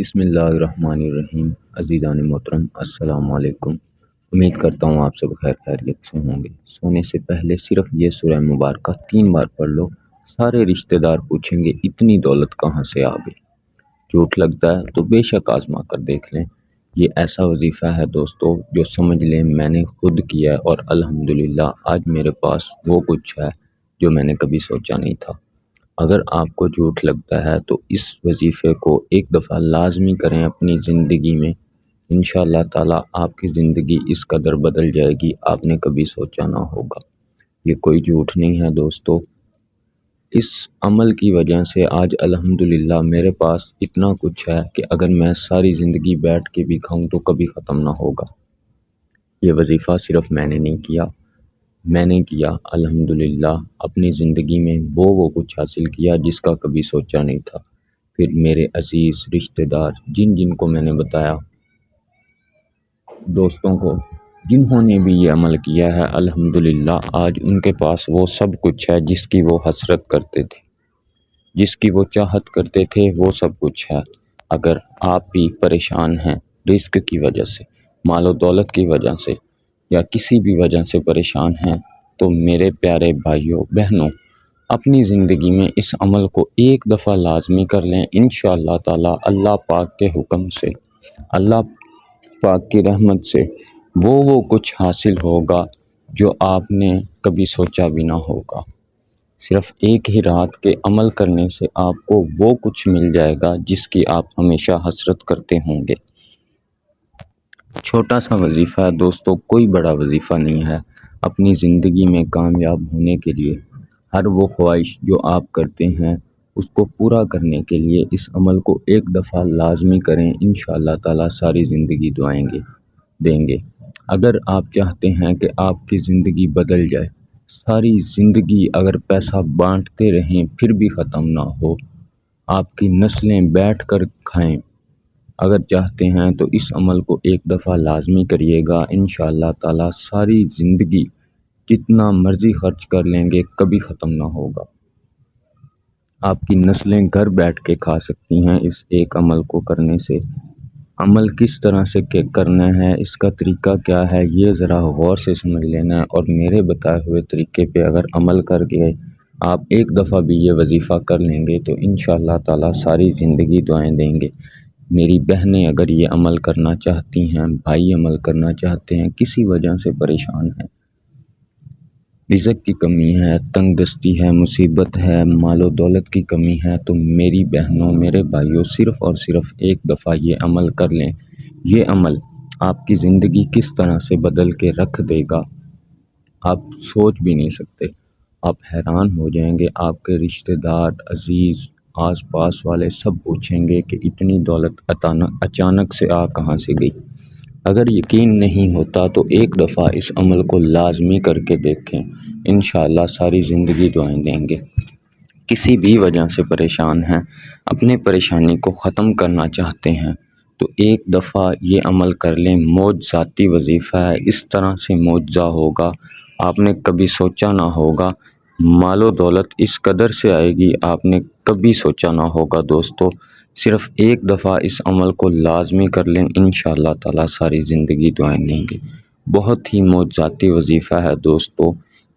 بسم اللہ الرحمن الرحیم۔ عزیزان محترم السلام علیکم۔ امید کرتا ہوں آپ سب خیریت سے ہوں گے۔ سونے سے پہلے صرف یہ سورہ مبارکہ 3 بار پڑھ لو، سارے رشتہ دار پوچھیں گے اتنی دولت کہاں سے آ گئی۔ جھوٹ لگتا ہے تو بے شک آزما کر دیکھ لیں۔ یہ ایسا وظیفہ ہے دوستو جو سمجھ لیں میں نے خود کیا ہے، اور الحمدللہ آج میرے پاس وہ کچھ ہے جو میں نے کبھی سوچا نہیں تھا۔ اگر آپ کو جھوٹ لگتا ہے تو اس وظیفے کو ایک دفعہ لازمی کریں اپنی زندگی میں، انشاءاللہ تعالی آپ کی زندگی اس قدر بدل جائے گی آپ نے کبھی سوچا نہ ہوگا۔ یہ کوئی جھوٹ نہیں ہے دوستو۔ اس عمل کی وجہ سے آج الحمدللہ میرے پاس اتنا کچھ ہے کہ اگر میں ساری زندگی بیٹھ کے بھی کھاؤں تو کبھی ختم نہ ہوگا۔ یہ وظیفہ صرف میں نے نہیں کیا، میں نے کیا الحمدللہ اپنی زندگی میں وہ کچھ حاصل کیا جس کا کبھی سوچا نہیں تھا۔ پھر میرے عزیز رشتہ دار جن کو میں نے بتایا، دوستوں کو جنہوں نے بھی یہ عمل کیا ہے، الحمدللہ آج ان کے پاس وہ سب کچھ ہے جس کی وہ حسرت کرتے تھے، جس کی وہ چاہت کرتے تھے، وہ سب کچھ ہے۔ اگر آپ بھی پریشان ہیں رزق کی وجہ سے، مال و دولت کی وجہ سے، یا کسی بھی وجہ سے پریشان ہیں، تو میرے پیارے بھائیوں بہنوں، اپنی زندگی میں اس عمل کو ایک دفعہ لازمی کر لیں۔ انشاءاللہ تعالی اللہ پاک کے حکم سے، اللہ پاک کی رحمت سے وہ کچھ حاصل ہوگا جو آپ نے کبھی سوچا بھی نہ ہوگا۔ صرف ایک ہی رات کے عمل کرنے سے آپ کو وہ کچھ مل جائے گا جس کی آپ ہمیشہ حسرت کرتے ہوں گے۔ چھوٹا سا وظیفہ ہے دوستو، کوئی بڑا وظیفہ نہیں ہے۔ اپنی زندگی میں کامیاب ہونے کے لیے ہر وہ خواہش جو آپ کرتے ہیں اس کو پورا کرنے کے لیے اس عمل کو ایک دفعہ لازمی کریں، انشاءاللہ تعالی ساری زندگی دیں گے۔ اگر آپ چاہتے ہیں کہ آپ کی زندگی بدل جائے، ساری زندگی اگر پیسہ بانٹتے رہیں پھر بھی ختم نہ ہو، آپ کی نسلیں بیٹھ کر کھائیں، اگر چاہتے ہیں تو اس عمل کو ایک دفعہ لازمی کریے گا۔ انشاءاللہ تعالی ساری زندگی جتنا مرضی خرچ کر لیں گے کبھی ختم نہ ہوگا۔ آپ کی نسلیں گھر بیٹھ کے کھا سکتی ہیں اس ایک عمل کو کرنے سے۔ عمل کس طرح سے کرنا ہے، اس کا طریقہ کیا ہے، یہ ذرا غور سے سمجھ لینا ہے، اور میرے بتائے ہوئے طریقے پہ اگر عمل کر کے آپ ایک دفعہ بھی یہ وظیفہ کر لیں گے تو انشاءاللہ تعالی ساری زندگی دعائیں دیں گے۔ میری بہنیں اگر یہ عمل کرنا چاہتی ہیں، بھائی عمل کرنا چاہتے ہیں، کسی وجہ سے پریشان ہیں، رزق کی کمی ہے، تنگ دستی ہے، مصیبت ہے، مال و دولت کی کمی ہے، تو میری بہنوں میرے بھائیوں صرف اور صرف ایک دفعہ یہ عمل کر لیں۔ یہ عمل آپ کی زندگی کس طرح سے بدل کے رکھ دے گا آپ سوچ بھی نہیں سکتے۔ آپ حیران ہو جائیں گے، آپ کے رشتہ دار عزیز آس پاس والے سب پوچھیں گے کہ اتنی دولت اچانک سے کہاں سے گئی۔ اگر یقین نہیں ہوتا تو ایک دفعہ اس عمل کو لازمی کر کے دیکھیں، انشاءاللہ ساری زندگی دعائیں دیں گے۔ کسی بھی وجہ سے پریشان ہیں، اپنے پریشانی کو ختم کرنا چاہتے ہیں تو ایک دفعہ یہ عمل کر لیں۔ معجزاتی وظیفہ ہے، اس طرح سے معجزہ ہوگا آپ نے کبھی سوچا نہ ہوگا۔ مال و دولت اس قدر سے آئے گی آپ نے کبھی سوچا نہ ہوگا دوستو۔ صرف ایک دفعہ اس عمل کو لازمی کر لیں، انشاءاللہ تعالی ساری زندگی دعائیں دیں گے۔ بہت ہی معجزاتی وظیفہ ہے دوستو،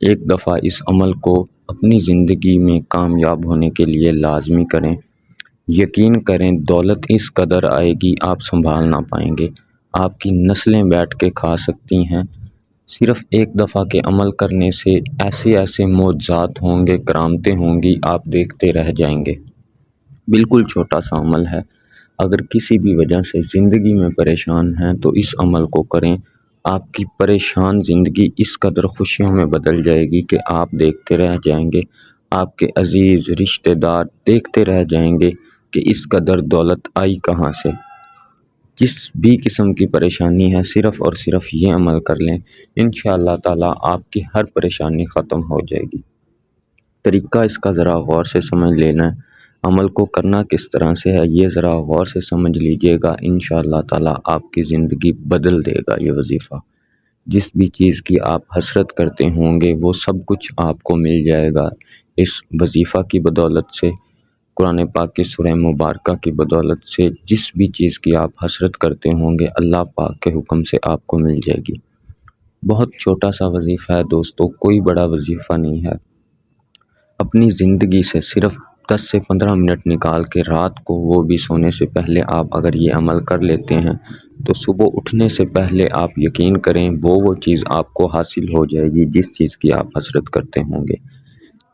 ایک دفعہ اس عمل کو اپنی زندگی میں کامیاب ہونے کے لیے لازمی کریں۔ یقین کریں دولت اس قدر آئے گی آپ سنبھال نہ پائیں گے، آپ کی نسلیں بیٹھ کے کھا سکتی ہیں۔ صرف ایک دفعہ کے عمل کرنے سے ایسے معجزات ہوں گے، کرامتیں ہوں گی، آپ دیکھتے رہ جائیں گے۔ بالکل چھوٹا سا عمل ہے، اگر کسی بھی وجہ سے زندگی میں پریشان ہیں تو اس عمل کو کریں، آپ کی پریشان زندگی اس قدر خوشیوں میں بدل جائے گی کہ آپ دیکھتے رہ جائیں گے، آپ کے عزیز رشتہ دار دیکھتے رہ جائیں گے کہ اس قدر دولت آئی کہاں سے۔ جس بھی قسم کی پریشانی ہے صرف اور صرف یہ عمل کر لیں، انشاءاللہ تعالی آپ کی ہر پریشانی ختم ہو جائے گی۔ طریقہ اس کا ذرا غور سے سمجھ لینا ہے، عمل کو کرنا کس طرح سے ہے یہ ذرا غور سے سمجھ لیجئے گا، انشاءاللہ تعالی آپ کی زندگی بدل دے گا یہ وظیفہ۔ جس بھی چیز کی آپ حسرت کرتے ہوں گے وہ سب کچھ آپ کو مل جائے گا اس وظیفہ کی بدولت سے۔ قرآن پاک کی سورہ مبارکہ کی بدولت سے جس بھی چیز کی آپ حسرت کرتے ہوں گے اللہ پاک کے حکم سے آپ کو مل جائے گی۔ بہت چھوٹا سا وظیفہ ہے دوستو، کوئی بڑا وظیفہ نہیں ہے۔ اپنی زندگی سے صرف 10 سے 15 منٹ نکال کے رات کو، وہ بھی سونے سے پہلے، آپ اگر یہ عمل کر لیتے ہیں تو صبح اٹھنے سے پہلے آپ یقین کریں وہ چیز آپ کو حاصل ہو جائے گی جس چیز کی آپ حسرت کرتے ہوں گے۔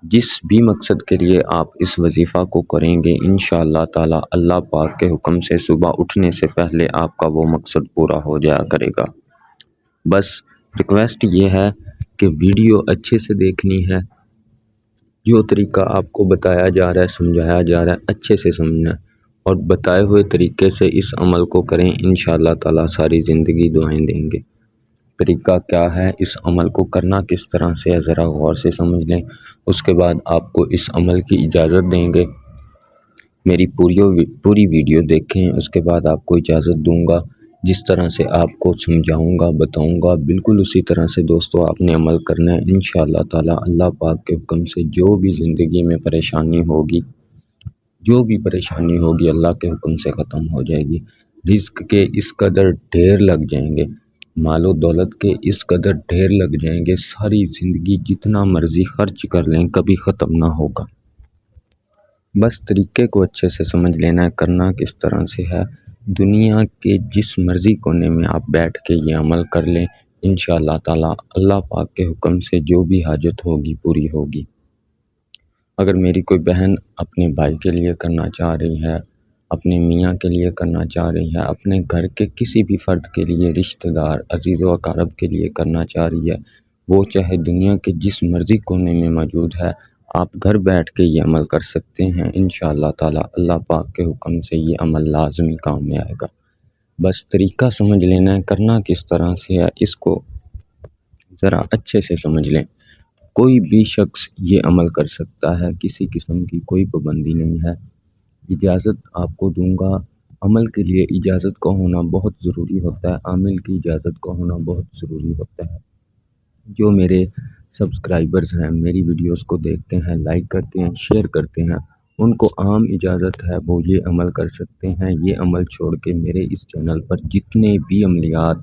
جس بھی مقصد کے لیے آپ اس وظیفہ کو کریں گے انشاءاللہ تعالی اللہ پاک کے حکم سے صبح اٹھنے سے پہلے آپ کا وہ مقصد پورا ہو جایا کرے گا۔ بس ریکویسٹ یہ ہے کہ ویڈیو اچھے سے دیکھنی ہے، جو طریقہ آپ کو بتایا جا رہا ہے، سمجھایا جا رہا ہے، اچھے سے سمجھنا ہے اور بتائے ہوئے طریقے سے اس عمل کو کریں، انشاءاللہ تعالی ساری زندگی دعائیں دیں گے۔ طریقہ کیا ہے، اس عمل کو کرنا کس طرح سے ہے، ذرا غور سے سمجھ لیں۔ اس کے بعد آپ کو اس عمل کی اجازت دیں گے، میری پوری ویڈیو دیکھیں، اس کے بعد آپ کو اجازت دوں گا۔ جس طرح سے آپ کو سمجھاؤں گا، بتاؤں گا، بالکل اسی طرح سے دوستو آپ نے عمل کرنا ہے انشاءاللہ تعالی اللہ پاک کے حکم سے۔ جو بھی زندگی میں پریشانی ہوگی، جو بھی پریشانی ہوگی اللہ کے حکم سے ختم ہو جائے گی۔ رزق کے اس قدر ڈھیر لگ جائیں گے، مال و دولت کے اس قدر ڈھیر لگ جائیں گے، ساری زندگی جتنا مرضی خرچ کر لیں کبھی ختم نہ ہوگا۔ بس طریقے کو اچھے سے سمجھ لینا ہے، کرنا کس طرح سے ہے۔ دنیا کے جس مرضی کونے میں آپ بیٹھ کے یہ عمل کر لیں انشاءاللہ تعالی اللہ پاک کے حکم سے جو بھی حاجت ہوگی پوری ہوگی۔ اگر میری کوئی بہن اپنے بھائی کے لیے کرنا چاہ رہی ہے، اپنے میاں کے لیے کرنا چاہ رہی ہے، اپنے گھر کے کسی بھی فرد کے لیے، رشتہ دار، عزیز و اقارب کے لیے کرنا چاہ رہی ہے، وہ چاہے دنیا کے جس مرضی کونے میں موجود ہے، آپ گھر بیٹھ کے یہ عمل کر سکتے ہیں انشاءاللہ تعالی اللہ پاک کے حکم سے یہ عمل لازمی کام میں آئے گا۔ بس طریقہ سمجھ لینا ہے، کرنا کس طرح سے ہے، اس کو ذرا اچھے سے سمجھ لیں۔ کوئی بھی شخص یہ عمل کر سکتا ہے، کسی قسم کی کوئی پابندی نہیں ہے۔ اجازت آپ کو دوں گا، عمل کے لیے اجازت کا ہونا بہت ضروری ہوتا ہے، عامل کی اجازت کا ہونا بہت ضروری ہوتا ہے۔ جو میرے سبسکرائبرز ہیں، میری ویڈیوز کو دیکھتے ہیں، لائک کرتے ہیں، شیئر کرتے ہیں، ان کو عام اجازت ہے، وہ یہ عمل کر سکتے ہیں۔ یہ عمل چھوڑ کے میرے اس چینل پر جتنے بھی عملیات،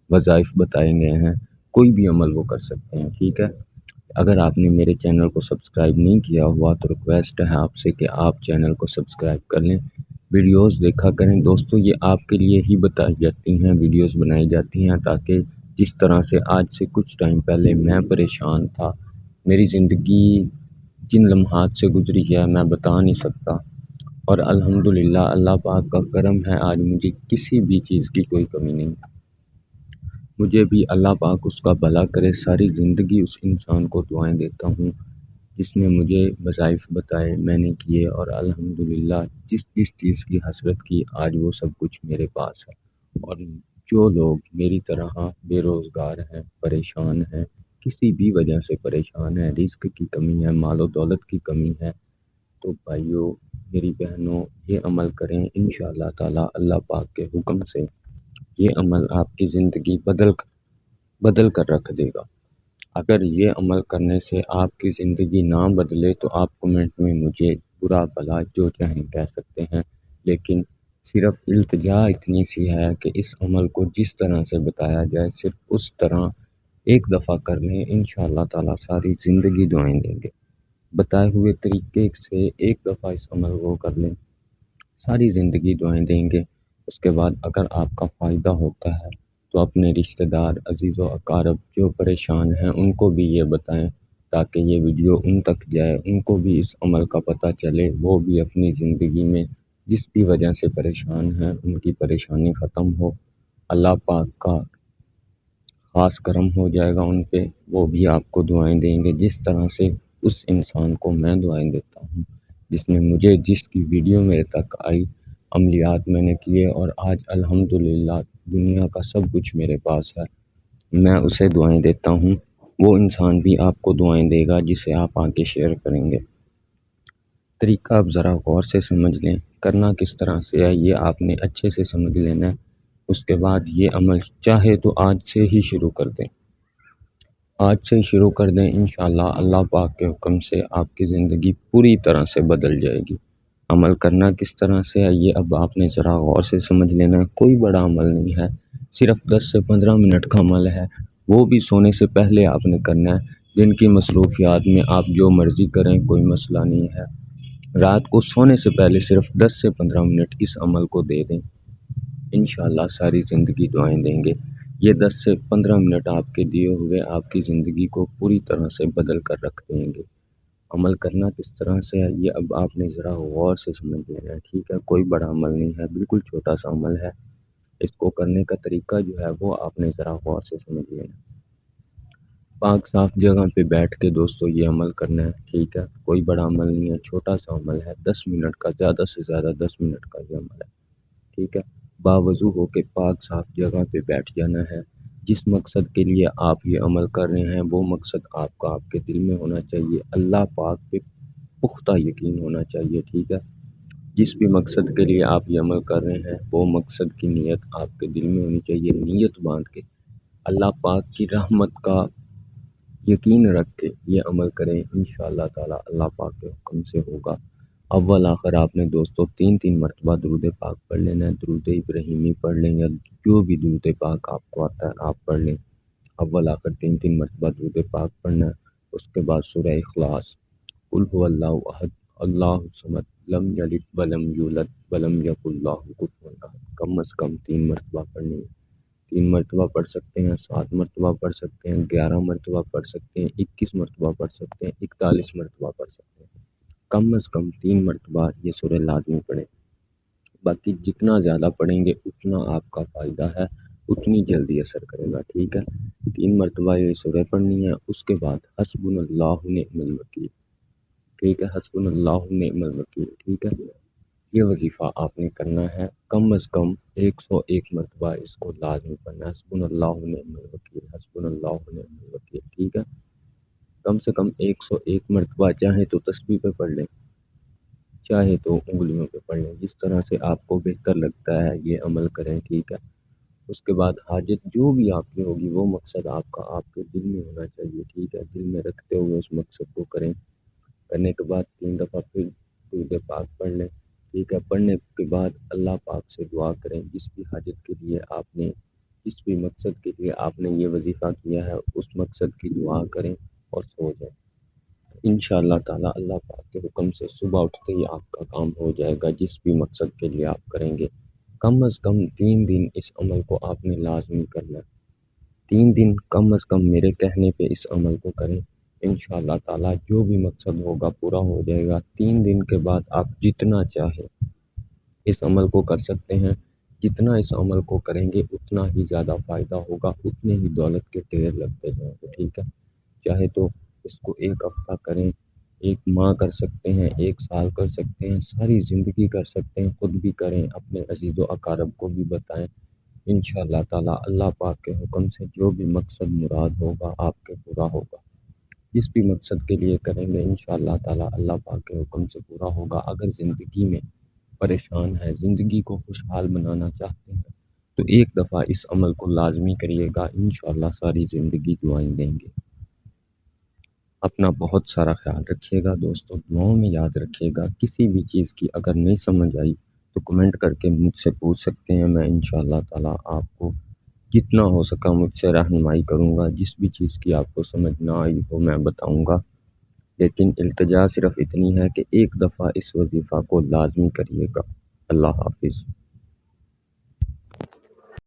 وظائف بتائے گئے ہیں، کوئی بھی عمل وہ کر سکتے ہیں، ٹھیک ہے۔ اگر آپ نے میرے چینل کو سبسکرائب نہیں کیا ہوا تو ریکویسٹ ہے آپ سے کہ آپ چینل کو سبسکرائب کر لیں، ویڈیوز دیکھا کریں۔ دوستو یہ آپ کے لیے ہی بتائی جاتی ہیں، ویڈیوز بنائی جاتی ہیں تاکہ جس طرح سے آج سے کچھ ٹائم پہلے میں پریشان تھا، میری زندگی جن لمحات سے گزری ہے میں بتا نہیں سکتا، اور الحمدللہ اللہ پاک کا کرم ہے آج مجھے کسی بھی چیز کی کوئی کمی نہیں۔ مجھے بھی اللہ پاک اس کا بھلا کرے، ساری زندگی اس انسان کو دعائیں دیتا ہوں جس نے مجھے وظائف بتائے، میں نے کیے، اور الحمدللہ جس چیز کی حسرت کی آج وہ سب کچھ میرے پاس ہے۔ اور جو لوگ میری طرح بے روزگار ہیں، پریشان ہیں، کسی بھی وجہ سے پریشان ہیں، رزق کی کمی ہے، مال و دولت کی کمی ہے، تو بھائیوں، میری بہنوں، یہ عمل کریں انشاءاللہ تعالی اللہ پاک کے حکم سے۔ یہ عمل آپ کی زندگی بدل کر رکھ دے گا۔ اگر یہ عمل کرنے سے آپ کی زندگی نہ بدلے تو آپ کمنٹ میں مجھے برا بھلا جو چاہیں کہہ سکتے ہیں، لیکن صرف التجا اتنی سی ہے کہ اس عمل کو جس طرح سے بتایا جائے صرف اس طرح ایک دفعہ کر لیں، انشاءاللہ تعالی ساری زندگی دعائیں دیں گے۔ بتائے ہوئے طریقے سے ایک دفعہ اس عمل کو کر لیں، ساری زندگی دعائیں دیں گے۔ اس کے بعد اگر آپ کا فائدہ ہوتا ہے تو اپنے رشتہ دار، عزیز و اقارب جو پریشان ہیں ان کو بھی یہ بتائیں تاکہ یہ ویڈیو ان تک جائے، ان کو بھی اس عمل کا پتہ چلے، وہ بھی اپنی زندگی میں جس بھی وجہ سے پریشان ہیں ان کی پریشانی ختم ہو، اللہ پاک کا خاص کرم ہو جائے گا ان پہ، وہ بھی آپ کو دعائیں دیں گے جس طرح سے اس انسان کو میں دعائیں دیتا ہوں جس نے مجھے، جس کی ویڈیو میرے تک آئی، عملیات میں نے کیے اور آج الحمدللہ دنیا کا سب کچھ میرے پاس ہے، میں اسے دعائیں دیتا ہوں، وہ انسان بھی آپ کو دعائیں دے گا جسے آپ آگے شیئر کریں گے۔ طریقہ آپ ذرا غور سے سمجھ لیں، کرنا کس طرح سے ہے یہ آپ نے اچھے سے سمجھ لینا ہے۔ اس کے بعد یہ عمل چاہے تو آج سے ہی شروع کر دیں، آج سے شروع کر دیں، انشاءاللہ اللہ پاک کے حکم سے آپ کی زندگی پوری طرح سے بدل جائے گی۔ عمل کرنا کس طرح سے ہے یہ اب آپ نے ذرا غور سے سمجھ لینا ہے۔ کوئی بڑا عمل نہیں ہے، صرف 10 سے 15 منٹ کا عمل ہے، وہ بھی سونے سے پہلے آپ نے کرنا ہے۔ دن کی مصروفیات میں آپ جو مرضی کریں، کوئی مسئلہ نہیں ہے، رات کو سونے سے پہلے صرف 10 سے 15 منٹ اس عمل کو دے دیں، انشاءاللہ ساری زندگی دعائیں دیں گے۔ یہ 10 سے 15 منٹ آپ کے دیے ہوئے آپ کی زندگی کو پوری طرح سے بدل کر رکھ دیں گے۔ عمل کرنا کس طرح سے ہے یہ اب آپ نے ذرا غور سے سمجھ لینا ہے، ٹھیک ہے؟ کوئی بڑا عمل نہیں ہے، بالکل چھوٹا سا عمل ہے۔ اس کو کرنے کا طریقہ جو ہے وہ آپ نے ذرا غور سے سمجھ لینا۔ پاک صاف جگہ پہ بیٹھ کے دوستو یہ عمل کرنا ہے، ٹھیک ہے؟ کوئی بڑا عمل نہیں ہے، چھوٹا سا عمل ہے، 10 منٹ کا، زیادہ سے زیادہ 10 منٹ کا یہ عمل ہے، ٹھیک ہے؟ باوضو ہو کے پاک صاف جگہ پہ بیٹھ جانا ہے۔ جس مقصد کے لیے آپ یہ عمل کر رہے ہیں وہ مقصد آپ کا آپ کے دل میں ہونا چاہیے، اللہ پاک پہ پختہ یقین ہونا چاہیے، ٹھیک ہے؟ جس بھی مقصد کے لیے آپ یہ عمل کر رہے ہیں وہ مقصد کی نیت آپ کے دل میں ہونی چاہیے، نیت باندھ کے اللہ پاک کی رحمت کا یقین رکھ کے یہ عمل کریں، انشاءاللہ تعالی اللہ پاک کے حکم سے ہوگا۔ اول آخر آپ نے دوستو 3 مرتبہ درود پاک پڑھ لینا ہے، درود ابراہیمی پڑھ لیں یا جو بھی درود پاک آپ کو آتا ہے آپ پڑھ لیں۔ اول آخر 3 مرتبہ درود پاک پڑھنا ہے، اس کے بعد سورہ اخلاص، قل هو اللہ احد اللہ الصمد لم یلد ولم یولد ولم یکن لہ کفوا احد، کم از کم 3 مرتبہ پڑھنی ہے۔ 3 مرتبہ پڑھ سکتے ہیں، 7 مرتبہ پڑھ سکتے ہیں، 11 مرتبہ پڑھ سکتے ہیں، 21 مرتبہ پڑھ سکتے ہیں، 41 مرتبہ پڑھ سکتے ہیں، کم از کم 3 مرتبہ یہ سورہ لازمی پڑھیں۔ باقی جتنا زیادہ پڑھیں گے اتنا آپ کا فائدہ ہے، اتنی جلدی اثر کرے گا، ٹھیک ہے؟ 3 مرتبہ یہ سورہ پڑھنی ہے، اس کے بعد حسبنا اللہ نعم الوکیل، ٹھیک ہے؟ حسبنا اللہ نعم الوکیل، ٹھیک ہے؟ یہ وظیفہ آپ نے کرنا ہے، کم از کم 101 مرتبہ اس کو لازمی پڑھنا ہے، حسبنا اللہ نعم الوکیل، حسبنا اللہ نعم الوکیل، ٹھیک ہے؟ کم سے کم 101 مرتبہ، چاہے تو تسبیح پہ پڑھ لیں، چاہے تو انگلیوں پہ پڑھ لیں، جس طرح سے آپ کو بہتر لگتا ہے یہ عمل کریں، ٹھیک ہے؟ اس کے بعد حاجت جو بھی آپ کی ہوگی وہ مقصد آپ کا آپ کے دل میں ہونا چاہیے، ٹھیک ہے؟ دل میں رکھتے ہوئے اس مقصد کو کریں۔ کرنے کے بعد 3 دفعہ پھر درود پاک پڑھ لیں، ٹھیک ہے؟ پڑھنے کے بعد اللہ پاک سے دعا کریں، جس بھی حاجت کے لیے آپ نے، جس بھی مقصد کے لیے آپ نے یہ وظیفہ کیا ہے اس مقصد کی دعا کریں اور سو جائیں۔ انشاءاللہ تعالی اللہ پاک کے حکم سے صبح اٹھتے ہی آپ کا کام ہو جائے گا، جس بھی مقصد کے لیے آپ کریں گے۔ کم از کم 3 دن اس عمل کو آپ نے لازمی کرنا ہے، 3 دن کم از کم میرے کہنے پہ اس عمل کو کریں، انشاءاللہ تعالی جو بھی مقصد ہوگا پورا ہو جائے گا۔ 3 دن کے بعد آپ جتنا چاہیں اس عمل کو کر سکتے ہیں، جتنا اس عمل کو کریں گے اتنا ہی زیادہ فائدہ ہوگا، اتنے ہی دولت کے ڈھیر لگتے جائیں گے، ٹھیک ہے؟ چاہے تو اس کو 1 ہفتہ کریں، 1 ماہ کر سکتے ہیں، 1 سال کر سکتے ہیں، ساری زندگی کر سکتے ہیں، خود بھی کریں، اپنے عزیز و اقارب کو بھی بتائیں، انشاءاللہ تعالی اللہ پاک کے حکم سے جو بھی مقصد مراد ہوگا آپ کے پورا ہوگا۔ جس بھی مقصد کے لیے کریں گے انشاءاللہ تعالی اللہ پاک کے حکم سے پورا ہوگا۔ اگر زندگی میں پریشان ہے، زندگی کو خوشحال بنانا چاہتے ہیں تو 1 دفعہ اس عمل کو لازمی کریے گا، انشاءاللہ ساری زندگی دعائیں دیں گے۔ اپنا بہت سارا خیال رکھیے گا دوستو، دعاؤں میں یاد رکھیے گا۔ کسی بھی چیز کی اگر نہیں سمجھ آئی تو کمنٹ کر کے مجھ سے پوچھ سکتے ہیں، میں انشاءاللہ تعالی آپ کو جتنا ہو سکا مجھ سے رہنمائی کروں گا، جس بھی چیز کی آپ کو سمجھ نہ آئی ہو میں بتاؤں گا۔ لیکن التجا صرف اتنی ہے کہ 1 دفعہ اس وظیفہ کو لازمی کریے گا۔ اللہ حافظ۔